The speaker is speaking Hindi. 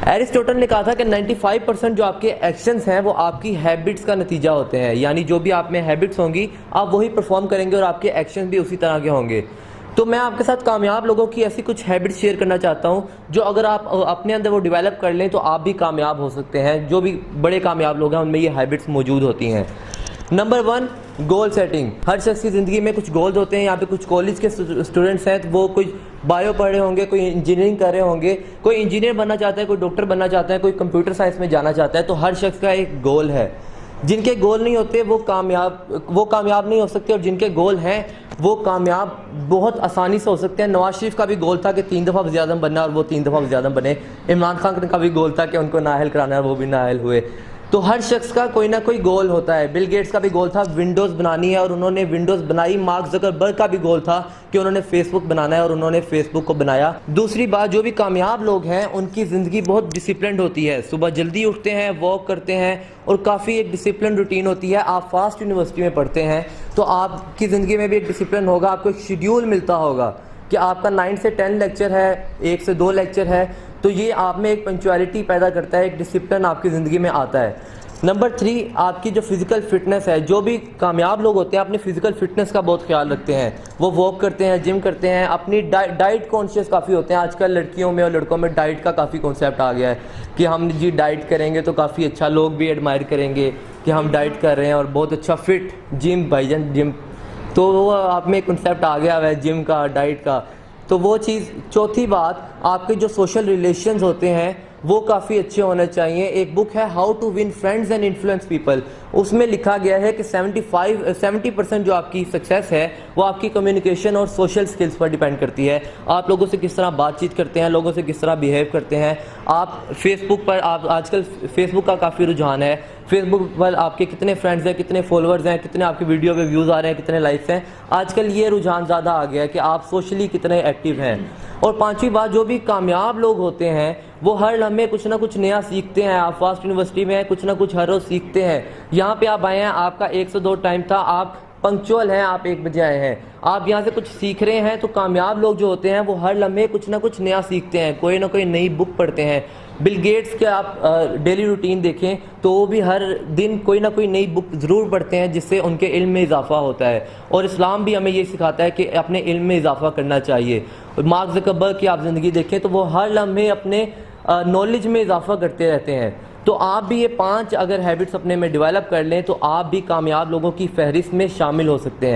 एरिस्टोटल ने कहा था कि 95% जो आपके एक्शंस हैं वो आपकी हैबिट्स का नतीजा होते हैं, यानी जो भी आप में हैबिट्स होंगी आप वही परफॉर्म करेंगे और आपके एक्शन भी उसी तरह के होंगे। तो मैं आपके साथ कामयाब लोगों की ऐसी कुछ हैबिट्स शेयर करना चाहता हूं जो अगर आप अपने अंदर वो डेवलप कर लें तो आप भी कामयाब हो सकते हैं। जो भी बड़े कामयाब लोग हैं उनमें ये हैबिट्स मौजूद होती हैं। Number 1, goal setting. हर शख्स की ज़िंदगी में कुछ गोल्स होते हैं। यहाँ पे कुछ कॉलेज के स्टूडेंट्स हैं तो वो कोई बायो पढ़ रहे होंगे, कोई इंजीनियरिंग कर रहे होंगे, कोई इंजीनियर बनना चाहता है, कोई डॉक्टर बनना चाहता है, कोई कंप्यूटर साइंस में जाना चाहता है। तो हर शख्स का एक गोल है। जिनके गोल नहीं होते वो कामयाब नहीं हो सकते, और जिनके गोल हैं वो कामयाब बहुत आसानी से हो सकते हैं। नवाज शरीफ का भी गोल था कि 3 दफ़ा वज़ीर आज़म बनना, और वो 3 दफ़ा वज़ीर आज़म बने। इमरान खान का भी गोल था कि उनको नाअहल कराना है, वो भी नाअहल हुए। तो हर शख्स का कोई ना कोई गोल होता है। बिल गेट्स का भी गोल था विंडोज़ बनानी है और उन्होंने विंडोज़ बनाई। मार्क ज़करबर्ग का भी गोल था कि उन्होंने फेसबुक बनाना है और उन्होंने फेसबुक को बनाया। दूसरी बात, जो भी कामयाब लोग हैं उनकी ज़िंदगी बहुत डिसिप्लिन्ड होती है। सुबह जल्दी उठते हैं, वॉक करते हैं और काफ़ी एक डिसिप्लिन रूटीन होती है। आप फास्ट यूनिवर्सिटी में पढ़ते हैं तो आपकी ज़िंदगी में भी एक डिसिप्लिन होगा। आपको एक शेड्यूल मिलता होगा कि आपका 9 से 10 लेक्चर है, 1 से 2 लेक्चर है। तो ये आप में एक पंक्चुअलिटी पैदा करता है, एक डिसिप्लिन आपकी ज़िंदगी में आता है। नंबर 3, आपकी जो फिज़िकल फिटनेस है। जो भी कामयाब लोग होते हैं अपनी फ़िज़िकल फिटनेस का बहुत ख्याल रखते हैं। वो वॉक करते हैं, जिम करते हैं, अपनी डाइट कॉन्शियस काफ़ी होते हैं। आजकल लड़कियों में और लड़कों में डाइट का काफ़ी कॉन्सेप्ट आ गया है कि हम जी डाइट करेंगे तो काफ़ी अच्छा, लोग भी एडमायर करेंगे कि हम डाइट कर रहे हैं और बहुत अच्छा फिट। जिम भाईजान, जिम तो वो आप में कॉन्सेप्ट आ गया है जिम का, डाइट का, तो वो चीज़। चौथी बात, आपके जो सोशल रिलेशंस होते हैं वो काफ़ी अच्छे होने चाहिए। एक बुक है how to win friends and influence people, उसमें लिखा गया है कि 70% जो आपकी सक्सेस है वो आपकी कम्युनिकेशन और सोशल स्किल्स पर डिपेंड करती है। आप लोगों से किस तरह बातचीत करते हैं, लोगों से किस तरह बिहेव करते हैं। आप फेसबुक पर, आप आजकल फेसबुक का काफ़ी रुझान है, फेसबुक पर आपके कितने फ्रेंड्स हैं, कितने फॉलोअर्स हैं, कितने आपकी वीडियो पे व्यूज़ आ रहे हैं, कितने लाइक्स हैं। आजकल ये रुझान ज़्यादा आ गया है कि आप सोशली कितने एक्टिव हैं। और पांचवी बात, जो भी कामयाब लोग होते हैं वो हर लम्हे कुछ ना कुछ नया सीखते हैं। आप फास्ट यूनिवर्सिटी में हैं, कुछ ना कुछ हर रोज़ सीखते हैं। यहाँ पे आप आए हैं, आपका 1 से 2 टाइम था, आप पंक्चुअल हैं, आप 1 बजे आए हैं, आप यहाँ से कुछ सीख रहे हैं। तो कामयाब लोग जो होते हैं वो हर लम्हे कुछ ना कुछ नया सीखते हैं, कोई ना कोई नई बुक पढ़ते हैं। बिल गेट्स के आप डेली रूटीन देखें तो वो भी हर दिन कोई ना कोई नई बुक ज़रूर पढ़ते हैं जिससे उनके इल्म में इजाफा होता है। और इस्लाम भी हमें ये सिखाता है कि अपने इल्म में इजाफा करना चाहिए। मार्क ज़करबर्ग की आप ज़िंदगी देखें तो वो हर लम्हे अपने नॉलेज में इजाफा करते रहते हैं। तो आप भी ये 5 अगर हैबिट्स अपने में डेवलप कर लें तो आप भी कामयाब लोगों की फहरिस्त में शामिल हो सकते हैं।